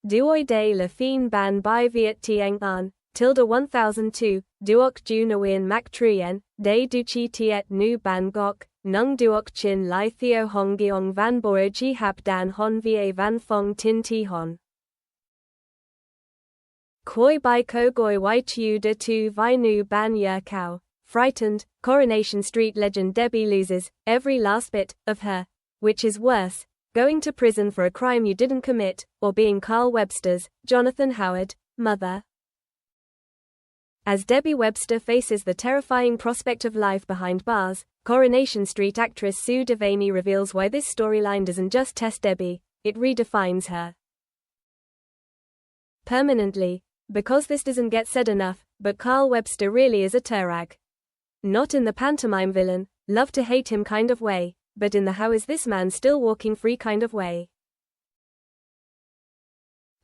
Duoi de la fin ban by viet tieng an, tilde 1002, duok ju nawin mac truyen, de duchi tiet nu ban gok, nung duok chin lai theo hong giong van boro ji hap dan hon va van fong tin ti hon. Koi by ko goi y tu de tu vi nu ban yer cow. Frightened, Coronation Street legend Debbie loses every last bit of her. Which is worse, going to prison for a crime you didn't commit, or being Carl Webster's, Jonathan Howard, mother? As Debbie Webster faces the terrifying prospect of life behind bars, Coronation Street actress Sue Devaney reveals why this storyline doesn't just test Debbie, it redefines her permanently. Because this doesn't get said enough, but Carl Webster really is a turag. Not in the pantomime villain, love to hate him kind of way, but in the how is this man still walking free kind of way.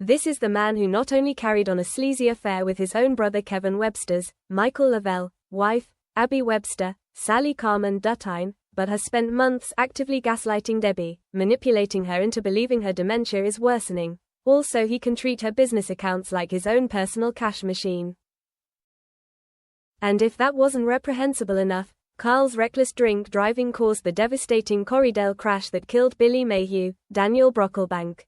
This is the man who not only carried on a sleazy affair with his own brother Kevin Webster's, Michael Lavelle, wife, Abby Webster, Sally Carmen Duttine, but has spent months actively gaslighting Debbie, manipulating her into believing her dementia is worsening. Also, he can treat her business accounts like his own personal cash machine. And if that wasn't reprehensible enough, Carl's reckless drink driving caused the devastating Corriedale crash that killed Billy Mayhew, Daniel Brocklebank.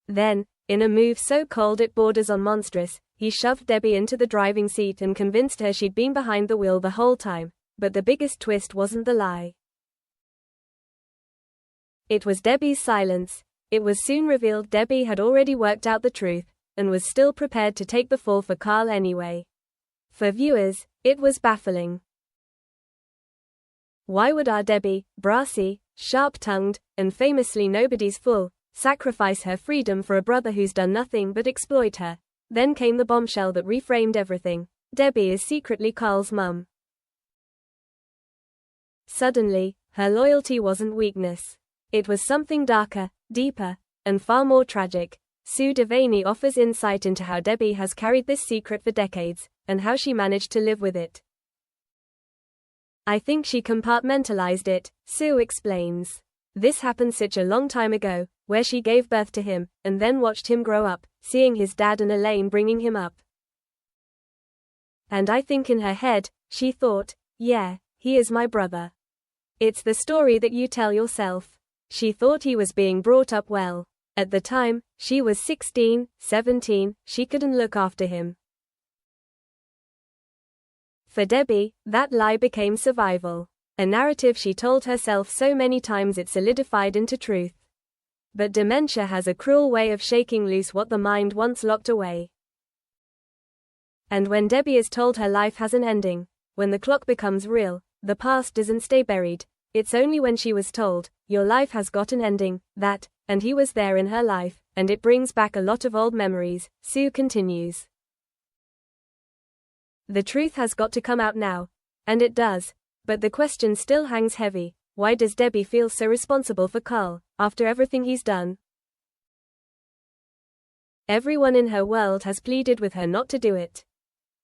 Then, in a move so cold it borders on monstrous, he shoved Debbie into the driving seat and convinced her she'd been behind the wheel the whole time. But the biggest twist wasn't the lie. It was Debbie's silence. It was soon revealed Debbie had already worked out the truth, and was still prepared to take the fall for Carl anyway. For viewers, it was baffling. Why would our Debbie, brassy, sharp-tongued, and famously nobody's fool, sacrifice her freedom for a brother who's done nothing but exploit her? Then came the bombshell that reframed everything. Debbie is secretly Carl's mum. Suddenly, her loyalty wasn't weakness. It was something darker, deeper, and far more tragic. Sue Devaney offers insight into how Debbie has carried this secret for decades, and how she managed to live with it. I think she compartmentalized it, Sue explains. This happened such a long time ago, where she gave birth to him, and then watched him grow up, seeing his dad and Elaine bringing him up. And I think in her head, she thought, yeah, he is my brother. It's the story that you tell yourself. She thought he was being brought up well. At the time, she was 16, 17, she couldn't look after him. For Debbie, that lie became survival. A narrative she told herself so many times it solidified into truth. But dementia has a cruel way of shaking loose what the mind once locked away. And when Debbie is told her life has an ending, when the clock becomes real, the past doesn't stay buried. It's only when she was told, your life has got an ending, that, and he was there in her life, and it brings back a lot of old memories, Sue continues. The truth has got to come out now. And it does. But the question still hangs heavy. Why does Debbie feel so responsible for Carl, after everything he's done? Everyone in her world has pleaded with her not to do it.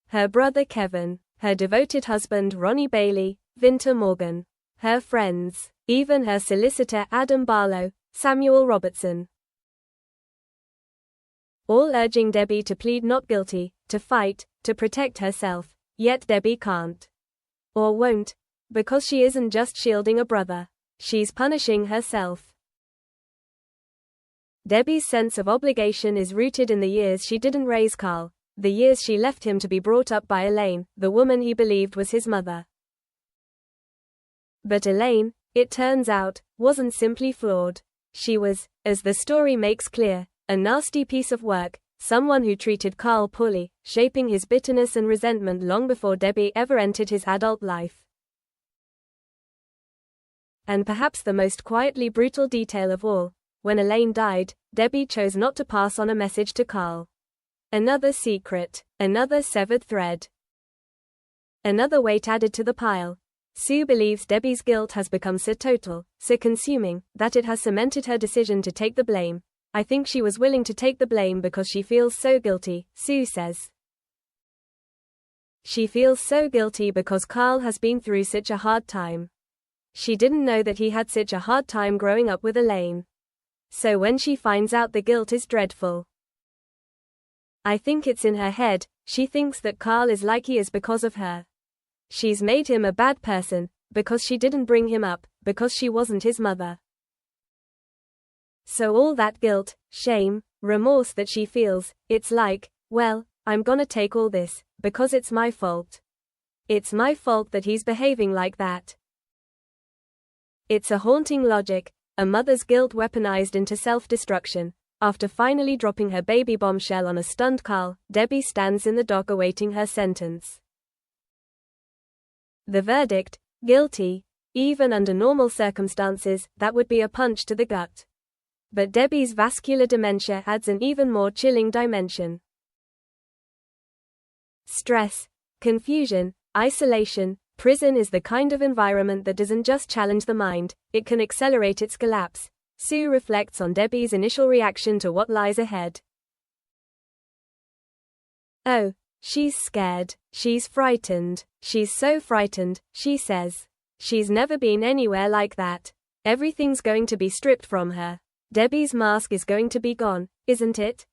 Her brother Kevin, her devoted husband Ronnie Bailey, Vinter Morgan, her friends, even her solicitor Adam Barlow, Samuel Robertson. All urging Debbie to plead not guilty, to fight, to protect herself. Yet Debbie can't. Or won't. Because she isn't just shielding a brother. She's punishing herself. Debbie's sense of obligation is rooted in the years she didn't raise Carl, the years she left him to be brought up by Elaine, the woman he believed was his mother. But Elaine, it turns out, wasn't simply flawed. She was, as the story makes clear, a nasty piece of work, someone who treated Carl poorly, shaping his bitterness and resentment long before Debbie ever entered his adult life. And perhaps the most quietly brutal detail of all, when Elaine died, Debbie chose not to pass on a message to Carl. Another secret, another severed thread. Another weight added to the pile. Sue believes Debbie's guilt has become so total, so consuming, that it has cemented her decision to take the blame. I think she was willing to take the blame because she feels so guilty, Sue says. She feels so guilty because Carl has been through such a hard time. She didn't know that he had such a hard time growing up with Elaine. So when she finds out, the guilt is dreadful. I think it's in her head. She thinks that Carl is like he is because of her. She's made him a bad person, because she didn't bring him up, because she wasn't his mother. So all that guilt, shame, remorse that she feels, it's like, well, I'm gonna take all this, because it's my fault. It's my fault that he's behaving like that. It's a haunting logic, a mother's guilt weaponized into self-destruction. After finally dropping her baby bombshell on a stunned Carl, Debbie stands in the dock awaiting her sentence. The verdict, guilty. Even under normal circumstances, that would be a punch to the gut. But Debbie's vascular dementia adds an even more chilling dimension. Stress, confusion, isolation. Prison is the kind of environment that doesn't just challenge the mind, it can accelerate its collapse. Sue reflects on Debbie's initial reaction to what lies ahead. Oh, she's scared, she's frightened, she's so frightened, she says. She's never been anywhere like that. Everything's going to be stripped from her. Debbie's mask is going to be gone, isn't it?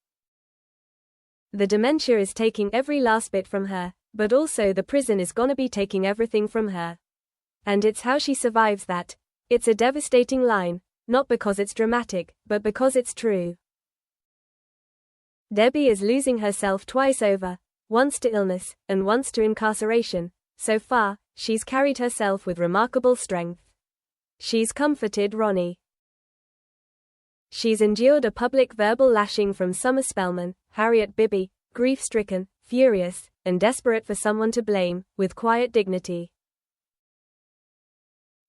The dementia is taking every last bit from her, but also the prison is gonna be taking everything from her. And it's how she survives that. It's a devastating line, not because it's dramatic, but because it's true. Debbie is losing herself twice over, once to illness, and once to incarceration. So far, she's carried herself with remarkable strength. She's comforted Ronnie. She's endured a public verbal lashing from Summer Spellman, Harriet Bibby, grief-stricken, furious, and desperate for someone to blame, with quiet dignity.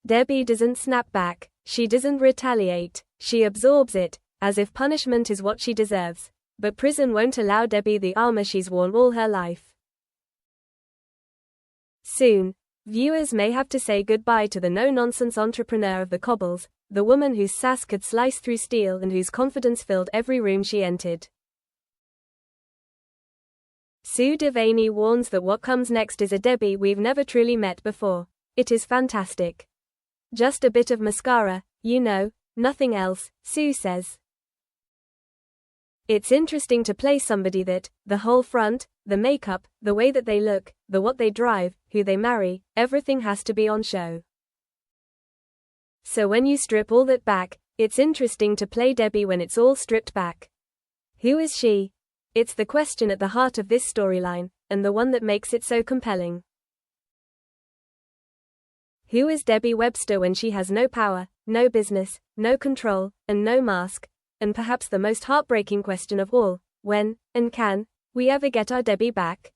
Debbie doesn't snap back, she doesn't retaliate, she absorbs it, as if punishment is what she deserves. But prison won't allow Debbie the armor she's worn all her life. Soon, viewers may have to say goodbye to the no-nonsense entrepreneur of the cobbles, the woman whose sass could slice through steel and whose confidence filled every room she entered. Sue Devaney warns that what comes next is a Debbie we've never truly met before. It is fantastic. Just a bit of mascara, you know, nothing else, Sue says. It's interesting to play somebody that, the whole front, the makeup, the way that they look, the what they drive, who they marry, everything has to be on show. So when you strip all that back, it's interesting to play Debbie when it's all stripped back. Who is she? It's the question at the heart of this storyline, and the one that makes it so compelling. Who is Debbie Webster when she has no power, no business, no control, and no mask? And perhaps the most heartbreaking question of all, when, and can, we ever get our Debbie back?